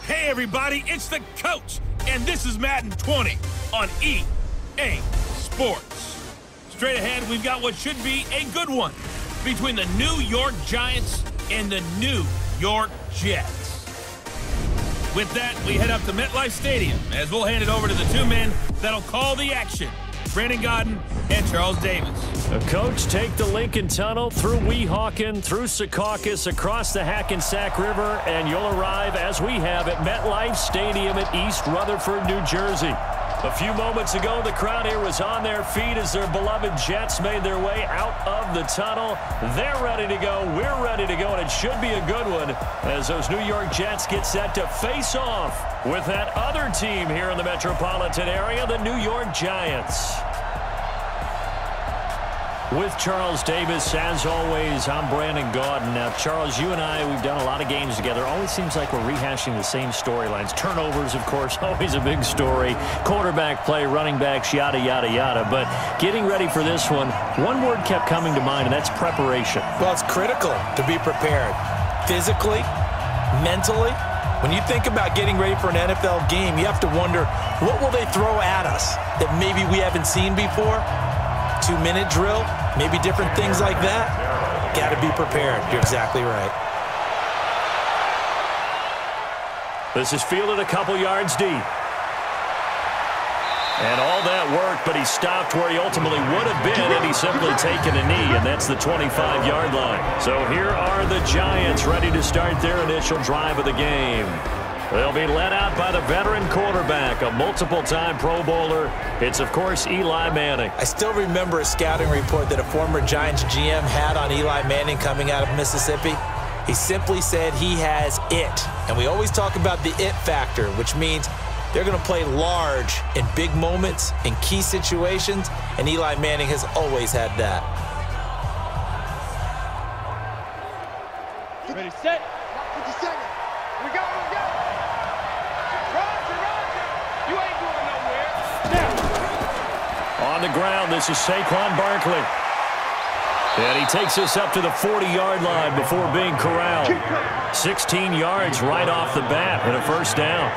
Hey everybody, it's the coach, and this is Madden 20 on EA Sports. Straight ahead, we've got what should be a good one between the New York Giants and the New York Jets. With that, we head up to MetLife Stadium as we'll hand it over to the two men that'll call the action, Brandon Gaudin and Charles Davis. Coach, take the Lincoln Tunnel through Weehawken, through Secaucus, across the Hackensack River, and you'll arrive, as we have, at MetLife Stadium at East Rutherford, New Jersey. A few moments ago, the crowd here was on their feet as their beloved Jets made their way out of the tunnel. They're ready to go. We're ready to go, and it should be a good one as those New York Jets get set to face off with that other team here in the metropolitan area, the New York Giants. With Charles Davis, as always, I'm Brandon Gaudin. Now, Charles, you and I, we've done a lot of games together. Always seems like we're rehashing the same storylines. Turnovers, of course, always a big story. Quarterback play, running backs, yada, yada, yada. But getting ready for this one word kept coming to mind, and that's preparation. Well, it's critical to be prepared physically, mentally. When you think about getting ready for an NFL game, you have to wonder, what will they throw at us that maybe we haven't seen before? 2-minute drill, maybe different things like that. Got to be prepared. You're exactly right. This is fielded a couple yards deep. And all that work, but he stopped where he ultimately would have been, and he's simply taken a knee, and that's the 25-yard line. So here are the Giants ready to start their initial drive of the game. They'll be led out by the veteran quarterback, a multiple-time Pro Bowler. It's, of course, Eli Manning. I still remember a scouting report that a former Giants GM had on Eli Manning coming out of Mississippi. He simply said he has it. And we always talk about the it factor, which means they're going to play large in big moments, in key situations, and Eli Manning has always had that. Ready, set. 50 seconds. We go, we go. Roger, Roger. You ain't going nowhere. Now. On the ground, this is Saquon Barkley. And he takes us up to the 40-yard line before being corralled. 16 yards right off the bat and a first down.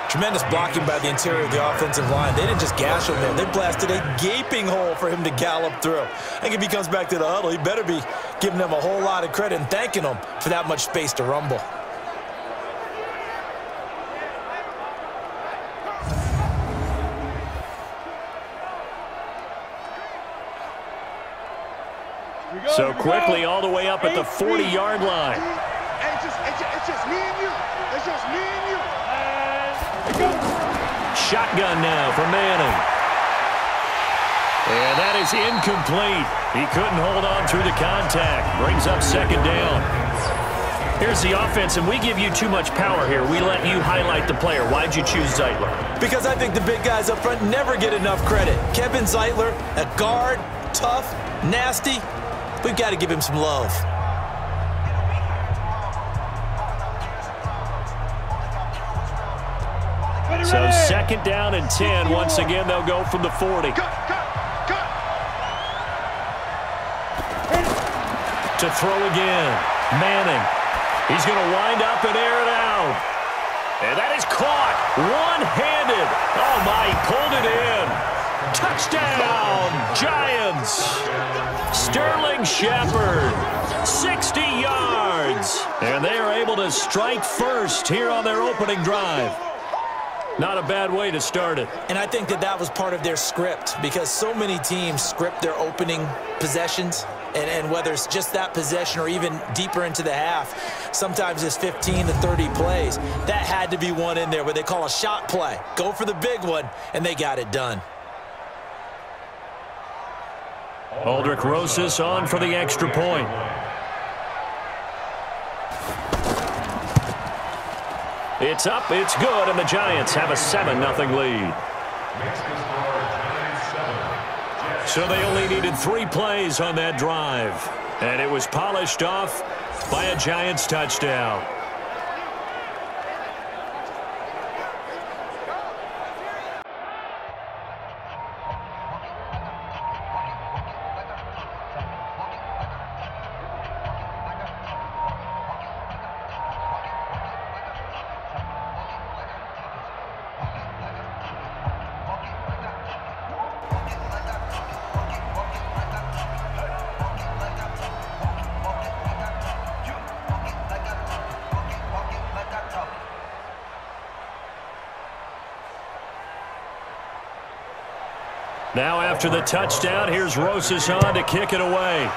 Tremendous blocking by the interior of the offensive line. They didn't just gash him there. They blasted a gaping hole for him to gallop through. I think if he comes back to the huddle, he better be giving them a whole lot of credit and thanking them for that much space to rumble. So quickly all the way up at the 40-yard line. It's just me and you. It's just me and you. Shotgun now for Manning. And that is incomplete. He couldn't hold on through the contact. Brings up second down. Here's the offense, and we give you too much power here. We let you highlight the player. Why'd you choose Zeitler? Because I think the big guys up front never get enough credit. Kevin Zeitler, a guard, tough, nasty. We've got to give him some love. So second down and 10. Once again, they'll go from the 40. To throw again. Manning. He's going to wind up and air it out. And that is caught. One-handed. Oh, my, he pulled it in. Touchdown, Giants. Sterling Shepard, 60 yards. And they are able to strike first here on their opening drive. Not a bad way to start it. And I think that was part of their script, because so many teams script their opening possessions, and whether it's just that possession or even deeper into the half, sometimes it's 15 to 30 plays. That had to be one in there where they call a shot play. Go for the big one, and they got it done. Aldrich Rosas on for the extra point. It's up, it's good, and the Giants have a 7-0 lead. So they only needed 3 plays on that drive, and it was polished off by a Giants touchdown. Now after the touchdown, here's Rosas on to kick it away.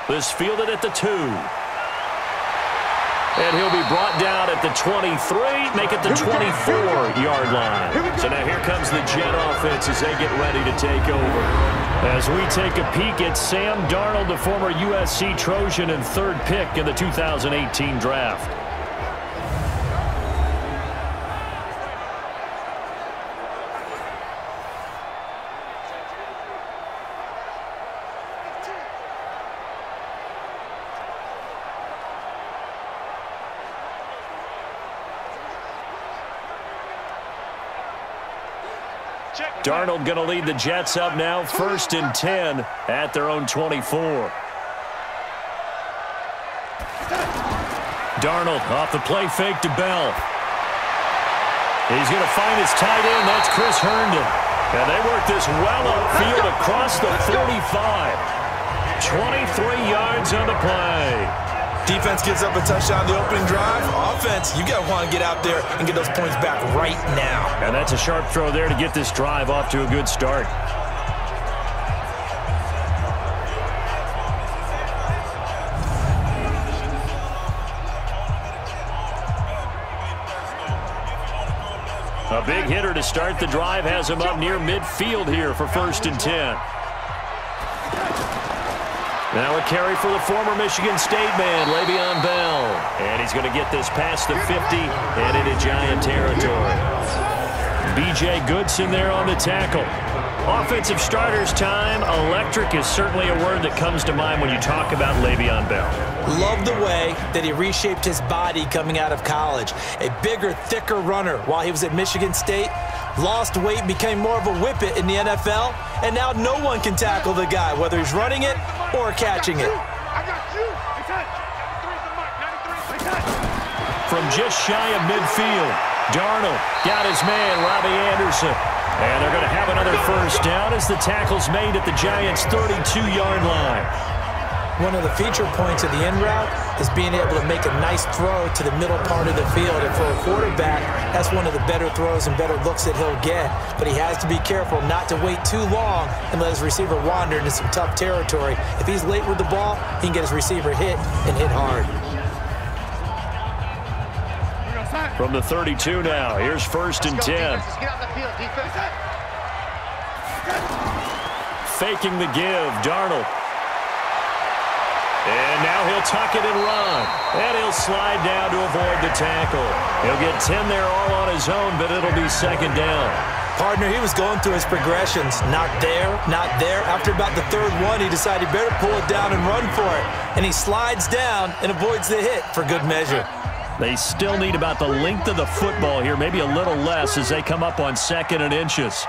This fielded at the 2. And he'll be brought down at the 23, make it the 24-yard line. So now here comes the Jet offense as they get ready to take over. As we take a peek at Sam Darnold, the former USC Trojan and 3rd pick in the 2018 draft. Darnold going to lead the Jets up now, 1st and 10 at their own 24. Darnold off the play fake to Bell. He's going to find his tight end. That's Chris Herndon. And they work this well upfield across the 45. 23 yards on the play. Defense gives up a touchdown the opening drive. Offense, you got to want to get out there and get those points back right now. And that's a sharp throw there to get this drive off to a good start. A big hitter to start the drive has him up near midfield here for 1st and 10. Now a carry for the former Michigan State man, Le'Veon Bell. And he's going to get this past the 50 and into Giant territory. B.J. Goodson there on the tackle. Offensive starters time. Electric is certainly a word that comes to mind when you talk about Le'Veon Bell. Love the way that he reshaped his body coming out of college. A bigger, thicker runner while he was at Michigan State. Lost weight, became more of a whippet in the NFL, and now no one can tackle the guy, whether he's running it or catching it. From just shy of midfield, Darnold got his man, Robbie Anderson. And they're going to have another 1st down as the tackle's made at the Giants' 32-yard line. One of the feature points of the in route is being able to make a nice throw to the middle part of the field. And for a quarterback, that's one of the better throws and better looks that he'll get. But he has to be careful not to wait too long and let his receiver wander into some tough territory. If he's late with the ball, he can get his receiver hit and hit hard. From the 32 now, here's 1st and 10. Faking the give, Darnold. And now he'll tuck it and run. And he'll slide down to avoid the tackle. He'll get 10 there all on his own, but it'll be 2nd down. Partner, he was going through his progressions. Not there, not there. After about the 3rd one, he decided he better pull it down and run for it. And he slides down and avoids the hit for good measure. They still need about the length of the football here, maybe a little less as they come up on 2nd and inches.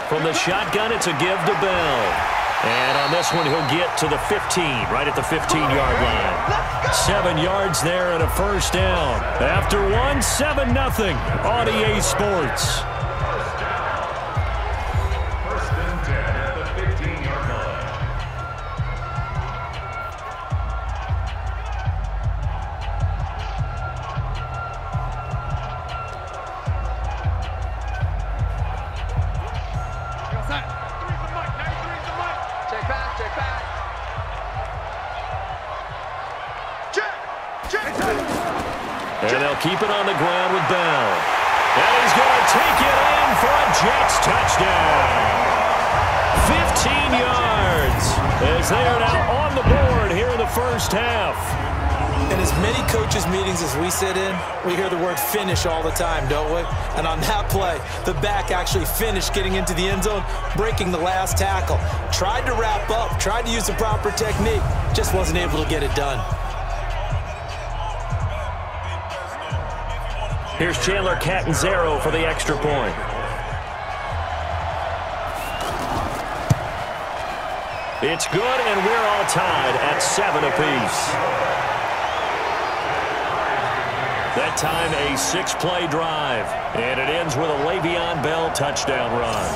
From the shotgun, it's a give to Bell. And on this one, he'll get to the 15, right at the 15-yard line. 7 yards there and a 1st down. After one, 7-0 on EA Sports. And they'll keep it on the ground with Bell. And he's going to take it in for a Jets touchdown. 15 yards as they are now on the board here in the 1st half. In as many coaches' meetings as we sit in, we hear the word finish all the time, don't we? And on that play, the back actually finished getting into the end zone, breaking the last tackle. Tried to wrap up, tried to use the proper technique, just wasn't able to get it done. Here's Chandler Catanzaro for the extra point. It's good, and we're all tied at 7 apiece. That time, a 6-play drive, and it ends with a Le'Veon Bell touchdown run.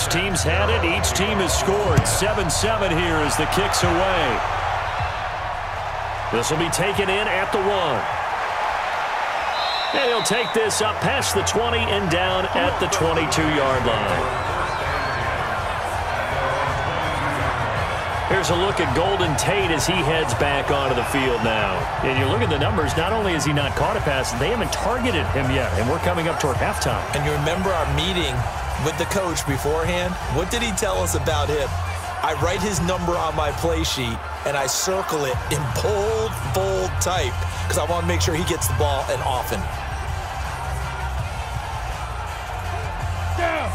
Each team's had it. Each team has scored. 7-7 here as the kick's away. This will be taken in at the 1. And he'll take this up past the 20 and down at the 22-yard line. Here's a look at Golden Tate as he heads back onto the field now. And you look at the numbers, not only has he not caught a pass, they haven't targeted him yet, and we're coming up toward halftime. And you remember our meeting with the coach beforehand? What did he tell us about him? I write his number on my play sheet, and I circle it in bold type because I want to make sure he gets the ball and often.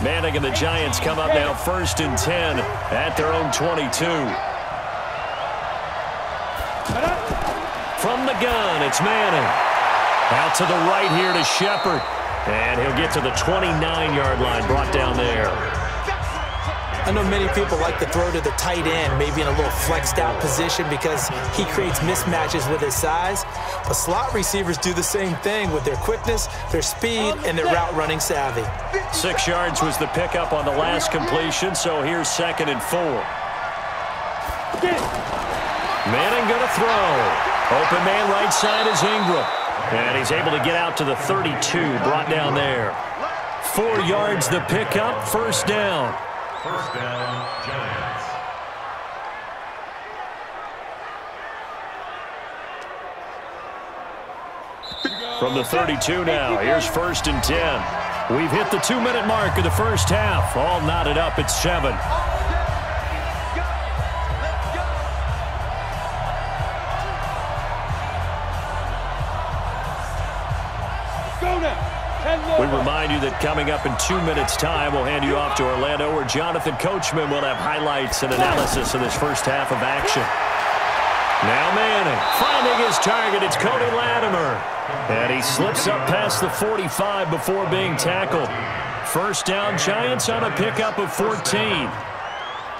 Manning and the Giants come up now 1st and 10 at their own 22. From the gun, it's Manning. Out to the right here to Shepard. And he'll get to the 29-yard line, brought down there. I know many people like to throw to the tight end, maybe in a little flexed out position because he creates mismatches with his size. But slot receivers do the same thing with their quickness, their speed, and their route running savvy. 6 yards was the pickup on the last completion, so here's 2nd and 4. Manning going to throw. Open man right side is Ingram. And he's able to get out to the 32, brought down there. 4 yards the pickup, 1st down. 1st down, Giants. From the 32 now, here's 1st and 10. We've hit the 2-minute mark of the first half. All knotted up at 7. We remind you that coming up in 2 minutes' time, we'll hand you off to Orlando, where Jonathan Coachman will have highlights and analysis of this first half of action. Now Manning finding his target. It's Cody Latimer. And he slips up past the 45 before being tackled. 1st down, Giants on a pickup of 14.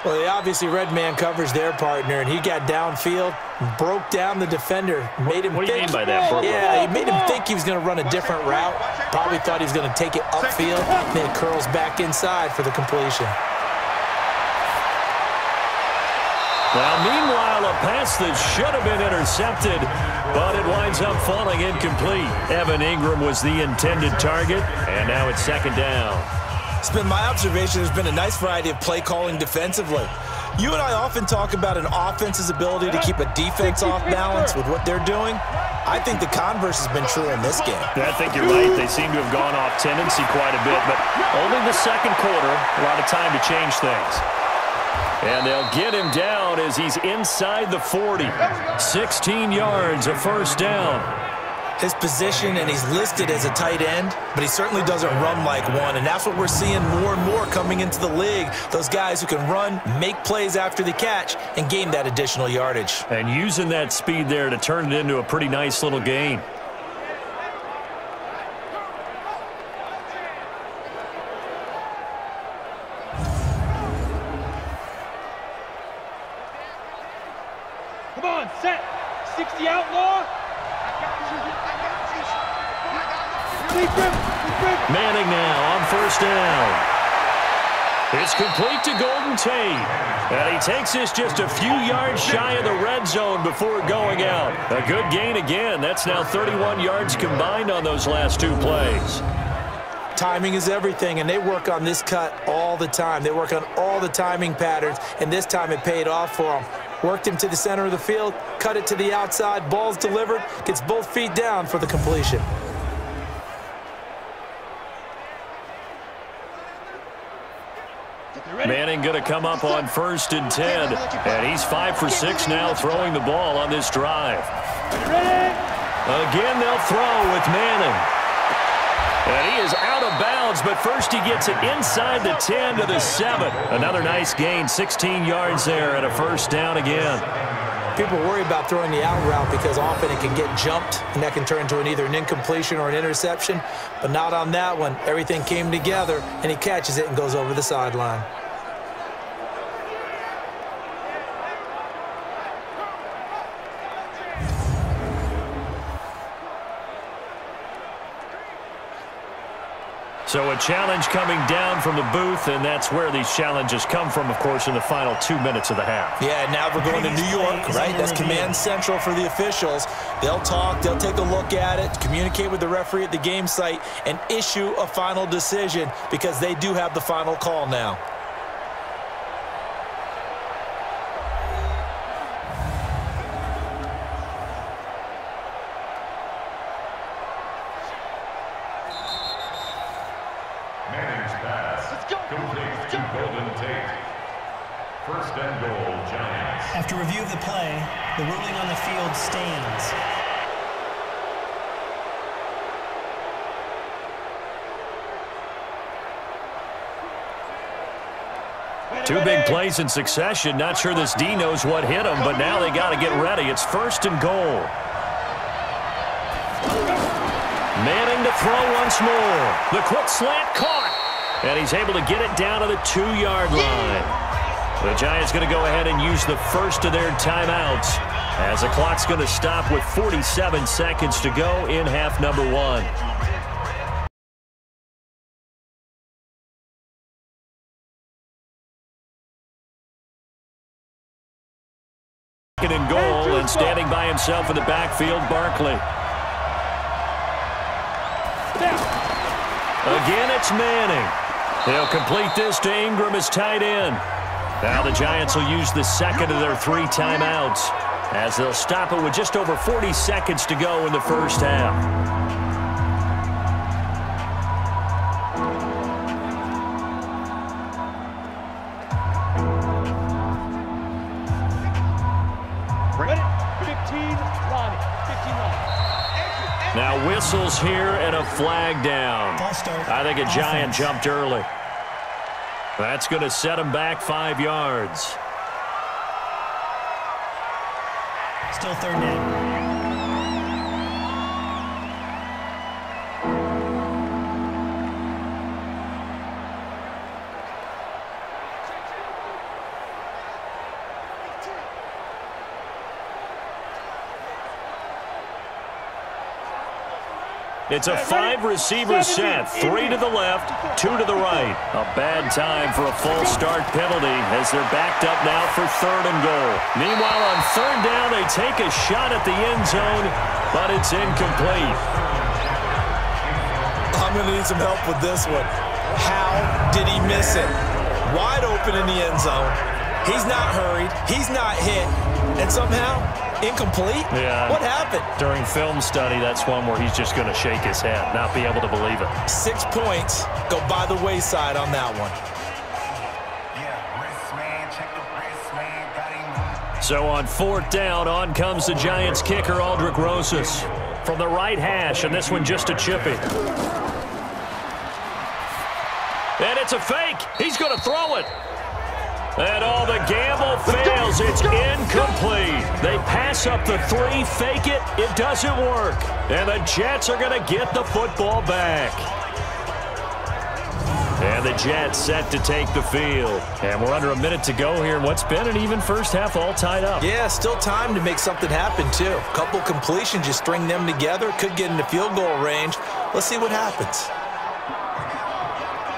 Well, they obviously red man covers their partner, and he got downfield, broke down the defender, made him What do you think. mean by that? Yeah, he made him think he was going to run a different route. Probably thought he was going to take it upfield, then curls back inside for the completion. Now, meanwhile, a pass that should have been intercepted, but it winds up falling incomplete. Evan Ingram was the intended target, and now it's 2nd down. It's been my observation there's been a nice variety of play calling defensively. You and I often talk about an offense's ability to keep a defense off balance with what they're doing. I think the converse has been true in this game. I think you're right. They seem to have gone off tendency quite a bit, but only the 2nd quarter, a lot of time to change things. And they'll get him down as he's inside the 40. 16 yards, a 1st down. His position, and he's listed as a tight end, but he certainly doesn't run like one, and that's what we're seeing more and more coming into the league. Those guys who can run, make plays after the catch, and gain that additional yardage. And using that speed there to turn it into a pretty nice little gain. Come on, set. 60 outlaw. Manning now on 1st down. It's complete to Golden Tate. And he takes this just a few yards shy of the red zone before going out. A good gain again. That's now 31 yards combined on those last 2 plays. Timing is everything, and they work on this cut all the time. They work on all the timing patterns, and this time it paid off for them. Worked him to the center of the field, cut it to the outside, ball's delivered, gets both feet down for the completion. Manning going to come up on 1st and 10. And he's 5 for 6 now throwing the ball on this drive. Again, they'll throw with Manning. And he is out of bounds, but first he gets it inside the 10 to the 7. Another nice gain, 16 yards there and a 1st down again. People worry about throwing the out route because often it can get jumped, and that can turn into either an incompletion or an interception. But not on that one. Everything came together, and he catches it and goes over the sideline. So a challenge coming down from the booth, and that's where these challenges come from, of course, in the final 2 minutes of the half. Yeah, now we're going to New York, right? That's command central for the officials. They'll talk, they'll take a look at it, communicate with the referee at the game site, and issue a final decision because they do have the final call now. First and goal, Giants. After review of the play, the ruling on the field stands. Two big plays in succession. Not sure this D knows what hit him, but now they got to get ready. It's first and goal. Manning to throw once more. The quick slant caught. And he's able to get it down to the 2-yard line. The Giants going to go ahead and use the first of their timeouts as the clock's going to stop with 47 seconds to go in half number 1. Second and goal, and standing by himself in the backfield, Barkley. Again, it's Manning. He'll complete this to Ingram as tight end. Now the Giants will use the second of their 3 timeouts as they'll stop it with just over 40 seconds to go in the first half. Now whistles here and a flag down. I think a Giant jumped early. That's going to set him back 5 yards. Still third down. It's a 5-receiver set, 3 to the left, 2 to the right. A bad time for a false start penalty as they're backed up now for third and goal. Meanwhile, on third down, they take a shot at the end zone, but it's incomplete. I'm going to need some help with this one. How did he miss it? Wide open in the end zone. He's not hurried. He's not hit. And somehow, incomplete? Yeah. What happened? During film study, that's one where he's just going to shake his head, not be able to believe it. 6 points go by the wayside on that one. So on fourth down, on comes the Giants kicker, Aldrick Rosas. From the right hash, and this one just a chippy. And it's a fake. He's going to throw it. And all the gamble fails. It's incomplete. They pass up the 3, fake it. It doesn't work. And the Jets are going to get the football back. And the Jets set to take the field. And we're under a minute to go here in what's been an even first half, all tied up. Yeah, still time to make something happen, too. A couple completions, you string them together, could get into field goal range. Let's see what happens.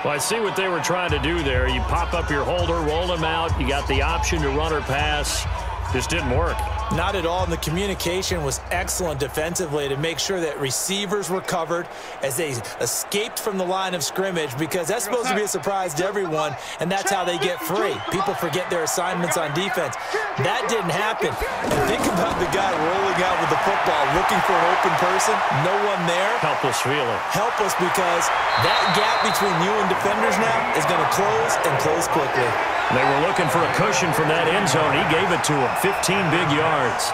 Well, I see what they were trying to do there. You pop up your holder, roll him out. You got the option to run or pass. Just didn't work. Not at all, and the communication was excellent defensively to make sure that receivers were covered as they escaped from the line of scrimmage, because that's supposed to be a surprise to everyone, and that's how they get free. People forget their assignments on defense. That didn't happen. And think about the guy rolling out with the football, looking for an open person, no one there. Helpless feeling. Helpless, because that gap between you and defenders now is going to close, and close quickly. They were looking for a cushion from that end zone. He gave it to him. 15 big yards.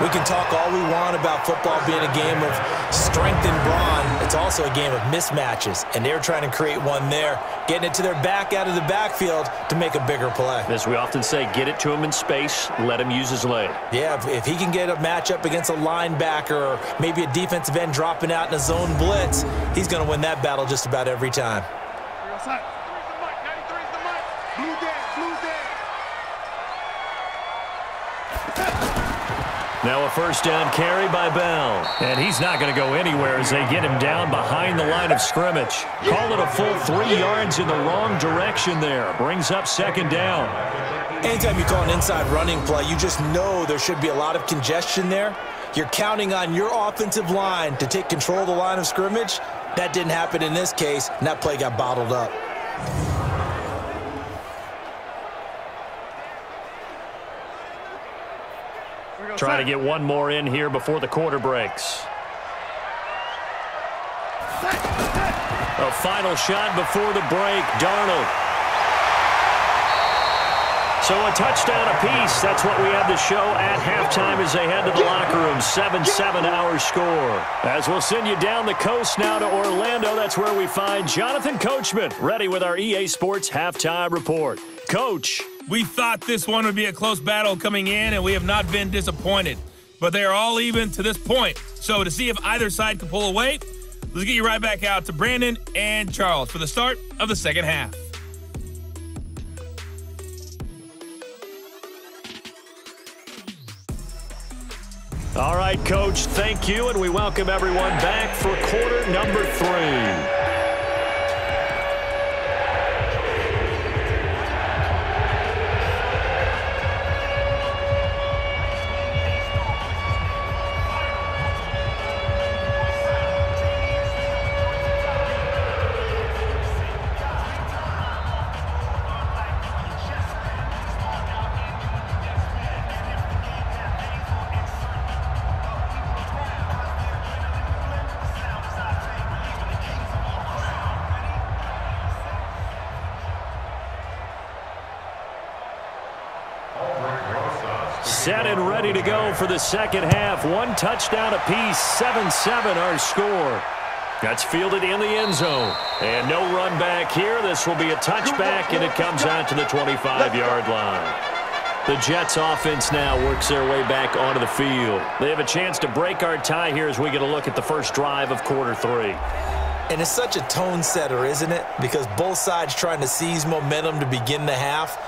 We can talk all we want about football being a game of strength and brawn. It's also a game of mismatches, and they're trying to create one there, getting it to their back out of the backfield to make a bigger play. As we often say, get it to him in space, let him use his leg. Yeah, if he can get a matchup against a linebacker or maybe a defensive end dropping out in a zone blitz, he's going to win that battle just about every time. Now a first down carry by Bell. And he's not going to go anywhere as they get him down behind the line of scrimmage. Call it a full 3 yards in the wrong direction there. Brings up second down. Anytime you call an inside running play, you just know there should be a lot of congestion there. You're counting on your offensive line to take control of the line of scrimmage. That didn't happen in this case, and that play got bottled up. Trying to get one more in here before the quarter breaks. A final shot before the break. Darnold. So a touchdown apiece. That's what we had to show at halftime as they head to the locker room. 7-7 our score. As we'll send you down the coast now to Orlando. That's where we find Jonathan Coachman ready with our EA Sports halftime report. Coach. We thought this one would be a close battle coming in, and we have not been disappointed. But they are all even to this point. So to see if either side can pull away, let's get you right back out to Brandon and Charles for the start of the second half. All right, Coach, thank you, and we welcome everyone back for quarter number 3. Set and ready to go for the second half. One touchdown apiece, 7-7 our score. That's fielded in the end zone. And no run back here. This will be a touchback, and it comes out to the 25-yard line. The Jets offense now works their way back onto the field. They have a chance to break our tie here as we get a look at the first drive of quarter 3. And it's such a tone setter, isn't it? Because both sides trying to seize momentum to begin the half.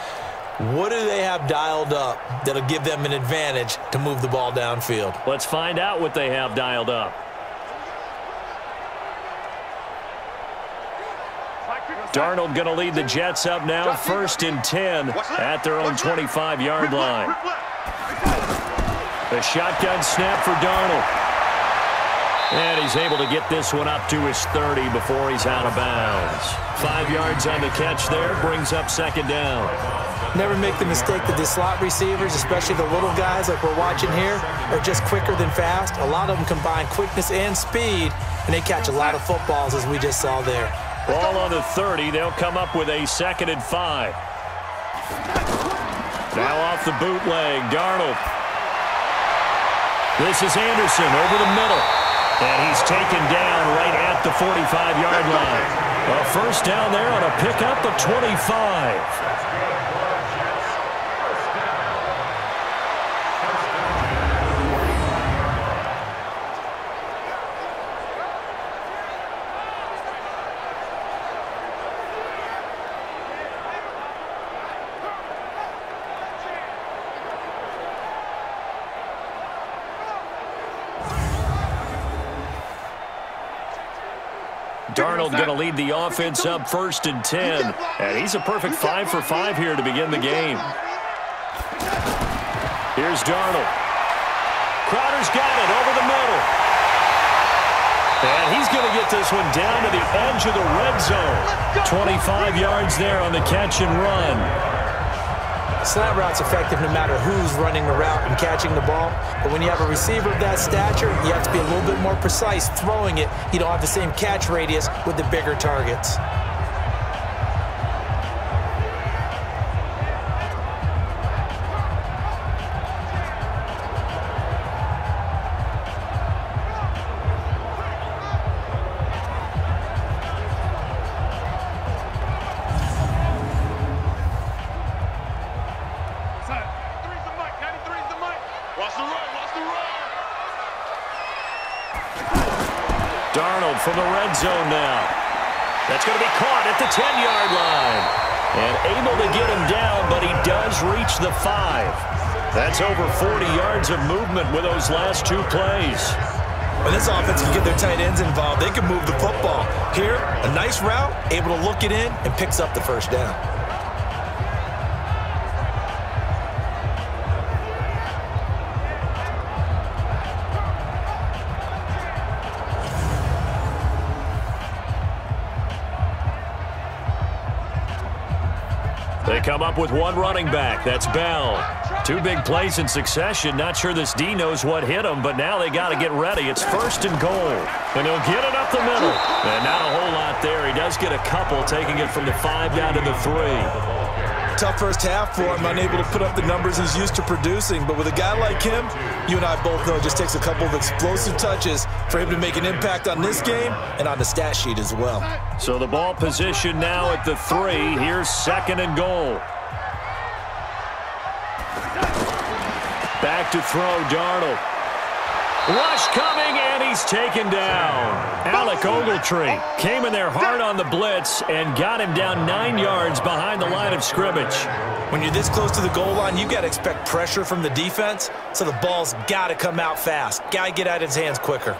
What do they have dialed up that'll give them an advantage to move the ball downfield? Let's find out what they have dialed up. Darnold going to lead the Jets up now, 1st and 10 at their own 25-yard line. A shotgun snap for Darnold. And he's able to get this one up to his 30 before he's out of bounds. 5 yards on the catch there, brings up second down. Never make the mistake that the slot receivers, especially the little guys like we're watching here, are just quicker than fast. A lot of them combine quickness and speed, and they catch a lot of footballs, as we just saw there. Ball on the 30. They'll come up with a 2nd and 5. Now off the bootleg, Darnold. This is Anderson over the middle. And he's taken down right at the 45-yard line. A first down there on a pickup of 25. Darnold going to lead the offense up 1st and 10. And he's a perfect 5 for 5 here to begin the game. Here's Darnold. Crowder's got it over the middle. And he's going to get this one down to the edge of the red zone. 25 yards there on the catch and run. Slant route's effective no matter who's running the route and catching the ball. But when you have a receiver of that stature, you have to be a little bit more precise throwing it. You don't have the same catch radius with the bigger targets. Darnold from the red zone now. That's going to be caught at the 10-yard line. And able to get him down, but he does reach the 5. That's over 40 yards of movement with those last 2 plays. When this offense can get their tight ends involved, they can move the football. Here, a nice route, able to look it in, and picks up the first down. They come up with one running back. That's Bell. 2 big plays in succession. Not sure this D knows what hit him, but now they got to get ready. It's 1st and goal. And he'll get it up the middle. And not a whole lot there. He does get a couple, taking it from the 5 down to the 3. Tough first half for him, unable to put up the numbers he's used to producing. But with a guy like him, you and I both know it just takes a couple of explosive touches for him to make an impact on this game and on the stat sheet as well. So the ball position now at the 3. Here's 2nd and goal. Back to throw, Darnold. Rush coming, and he's taken down. Alec Ogletree came in there hard on the blitz and got him down 9 yards behind the line of scrimmage. When you're this close to the goal line, you got to expect pressure from the defense, so the ball's got to come out fast. Got to get out of his hands quicker.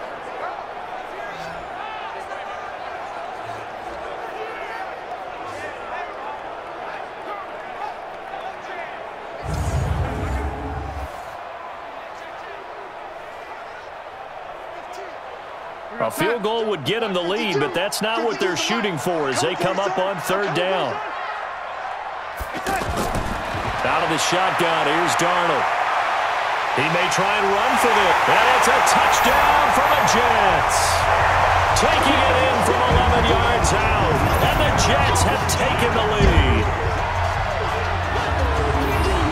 A field goal would get them the lead, but that's not what they're shooting for as they come up on 3rd down. Out of the shotgun, here's Darnold. He may try and run for this, and it's a touchdown for the Jets. Taking it in from 11 yards out, and the Jets have taken the lead.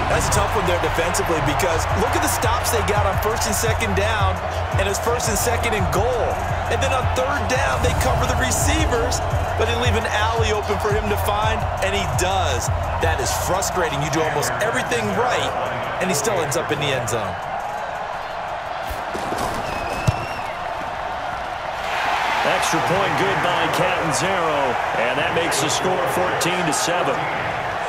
That's a tough one there defensively because look at the stops they got on 1st and 2nd down, and it's 1st and 2nd and goal. And then on 3rd down, they cover the receivers, but they leave an alley open for him to find, and he does. That is frustrating. You do almost everything right, and he still ends up in the end zone. Extra point good by Catanzaro, and that makes the score 14-7.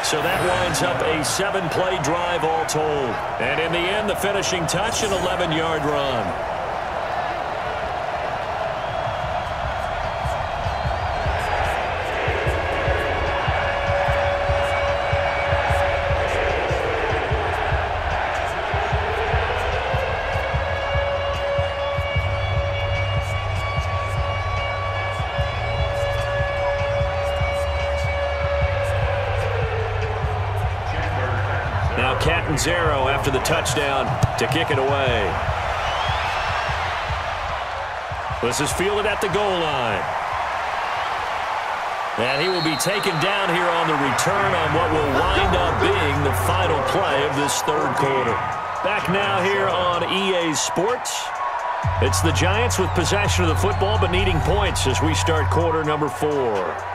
So that winds up a 7-play drive all told. And in the end, the finishing touch, an 11-yard run. Now Catanzaro after the touchdown to kick it away. This is fielded at the goal line. And he will be taken down here on the return on what will wind up being the final play of this 3rd quarter. Back now here on EA Sports. It's the Giants with possession of the football but needing points as we start quarter number 4.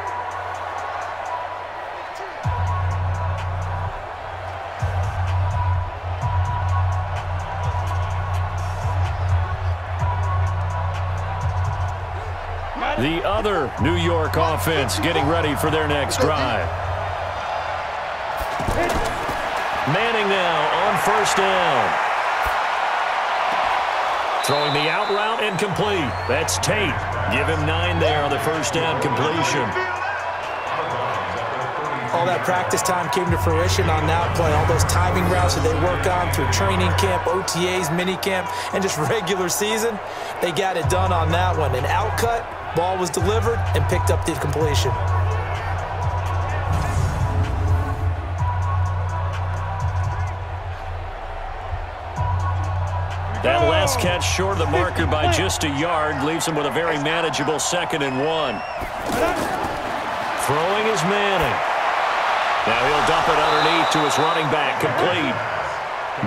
The other New York offense getting ready for their next drive. Manning now on 1st down. Throwing the out route incomplete. That's Tate. Give him 9 there on the 1st down completion. All that practice time came to fruition on that play. All those timing routes that they work on through training camp, OTAs, minicamp, and just regular season, they got it done on that one. An out cut. Ball was delivered and picked up the completion. That last catch short of the marker by just a yard leaves him with a very manageable 2nd and 1. Throwing is Manning. Now he'll dump it underneath to his running back, complete.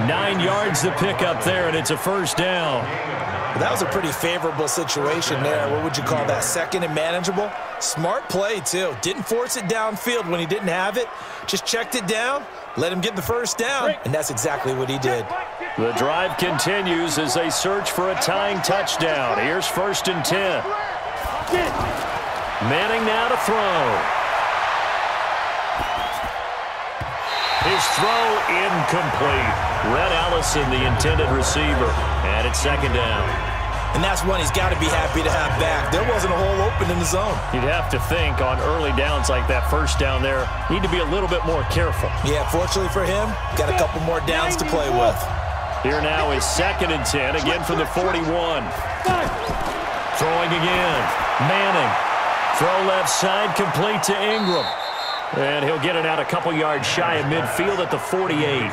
9 yards to pick up there, and it's a 1st down. That was a pretty favorable situation there. What would you call that? 2nd and manageable? Smart play, too. Didn't force it downfield when he didn't have it. Just checked it down, let him get the 1st down, and that's exactly what he did. The drive continues as they search for a tying touchdown. Here's 1st and 10. Manning now to throw. His throw incomplete. Red Allison, the intended receiver. And it's second down. And that's one he's got to be happy to have back. There wasn't a hole open in the zone. You'd have to think on early downs like that first down there, need to be a little bit more careful. Yeah, fortunately for him, got a couple more downs to play with. Here now is 2nd and 10, again from the 41. Throwing again. Manning. Throw left side, complete to Ingram. And he'll get it out a couple yards shy of midfield at the 48.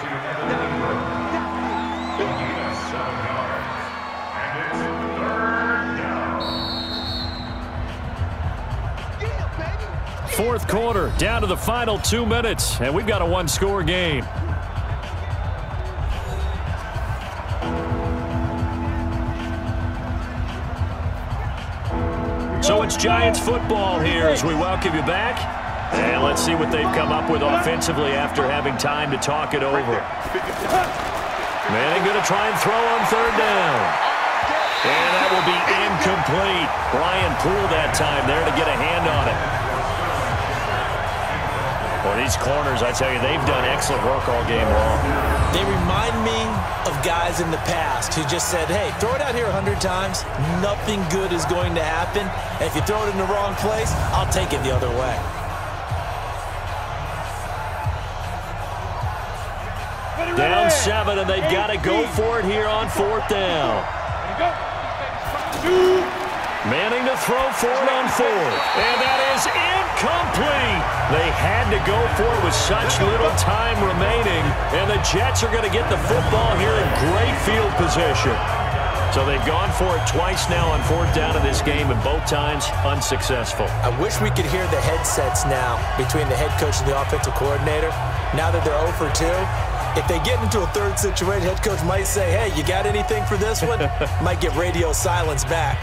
Fourth quarter, down to the final 2 minutes, and we've got a one-score game. So it's Giants football here as we welcome you back. And let's see what they've come up with offensively after having time to talk it over. Manning going to try and throw on 3rd down. And that will be incomplete. Brian Poole that time there to get a hand on it. Well, these corners, I tell you, they've done excellent work all game long. They remind me of guys in the past who just said, hey, throw it out here 100 times. Nothing good is going to happen. And if you throw it in the wrong place, I'll take it the other way. Down 7, and they've got to go for it here on 4th down. Manning to throw for it on 4th. And that is incomplete. They had to go for it with such little time remaining. And the Jets are going to get the football here in great field position. So they've gone for it twice now on 4th down in this game, and both times unsuccessful. I wish we could hear the headsets now between the head coach and the offensive coordinator. Now that they're 0 for 2. If they get into a 3rd situation, head coach might say, hey, you got anything for this one? Might get radio silence back.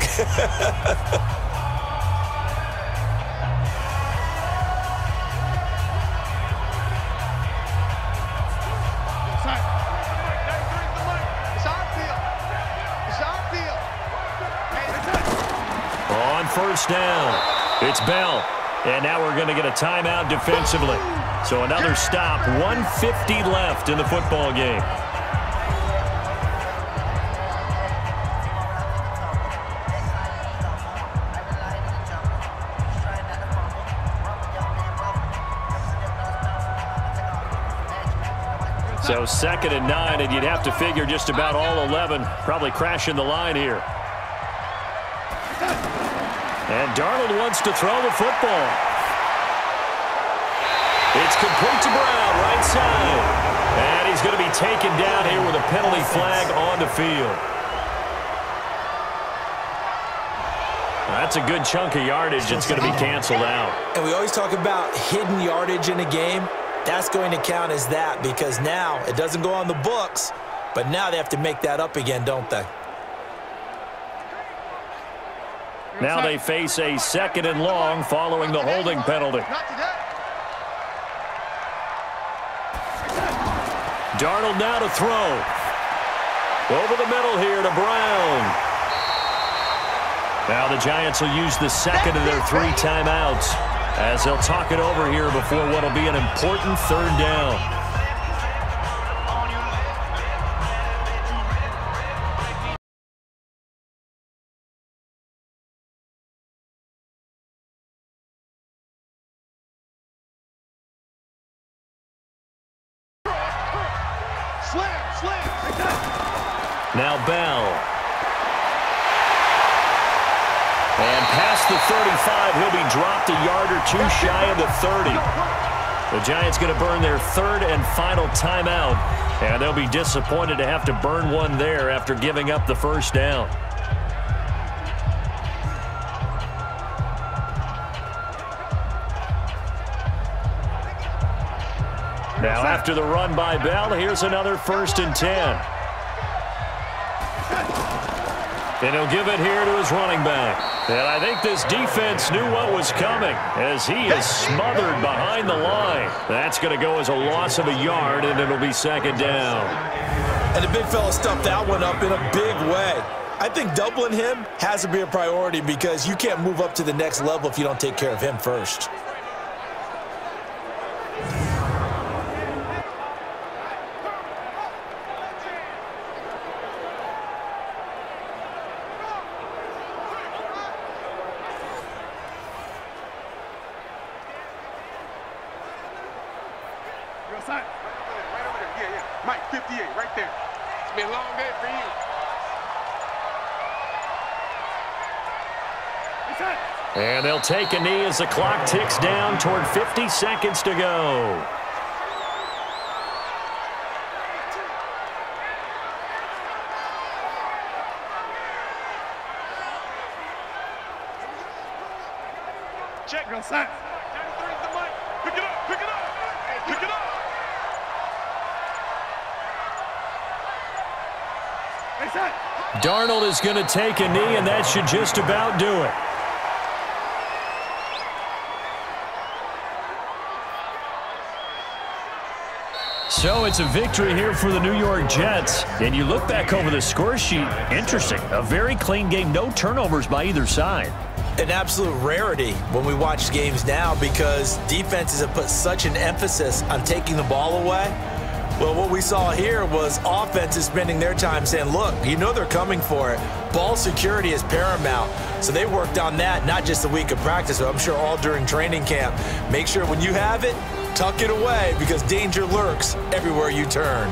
On 1st down, it's Bell. And now we're going to get a timeout defensively. So another stop, 1:50 left in the football game. So 2nd and 9, and you'd have to figure just about all 11 probably crashing the line here. And Darnold wants to throw the football. It's complete to Brown, right side. And he's going to be taken down here with a penalty flag on the field. That's a good chunk of yardage. It's going to be canceled out. And we always talk about hidden yardage in a game. That's going to count as that because now it doesn't go on the books, but now they have to make that up again, don't they? Now they face a 2nd and long following the holding penalty. Darnold now to throw. Over the middle here to Brown. Now the Giants will use the 2nd of their 3 timeouts as they'll talk it over here before what will be an important 3rd down. Now Bell. And past the 35, he'll be dropped a yard or 2 shy of the 30. The Giants going to burn their 3rd and final timeout, and they'll be disappointed to have to burn one there after giving up the 1st down. Now after the run by Bell, here's another 1st and 10. And he'll give it here to his running back. And I think this defense knew what was coming as he is smothered behind the line. That's going to go as a loss of a yard, and it'll be 2nd down. And the big fella stuffed that one up in a big way. I think doubling him has to be a priority because you can't move up to the next level if you don't take care of him first. Right over there. Yeah, yeah. Mike, 58, right there. It's been a long day for you. And they'll take a knee as the clock ticks down toward 50 seconds to go. Check on sign. 93's the mic. Pick it up, pick it up. Pick it up. Darnold is going to take a knee, and that should just about do it. So it's a victory here for the New York Jets. And you look back over the score sheet, interesting. A very clean game, no turnovers by either side. An absolute rarity when we watch games now because defenses have put such an emphasis on taking the ball away. Well, what we saw here was offenses spending their time saying, look, you know they're coming for it. Ball security is paramount. So they worked on that, not just a week of practice, but I'm sure all during training camp. Make sure when you have it, tuck it away because danger lurks everywhere you turn.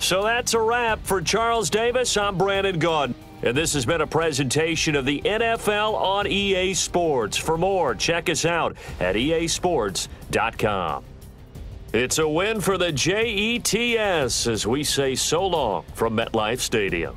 So that's a wrap for Charles Davis. I'm Brandon Gaudin. And this has been a presentation of the NFL on EA Sports. For more, check us out at easports.com. It's a win for the Jets as we say so long from MetLife Stadium.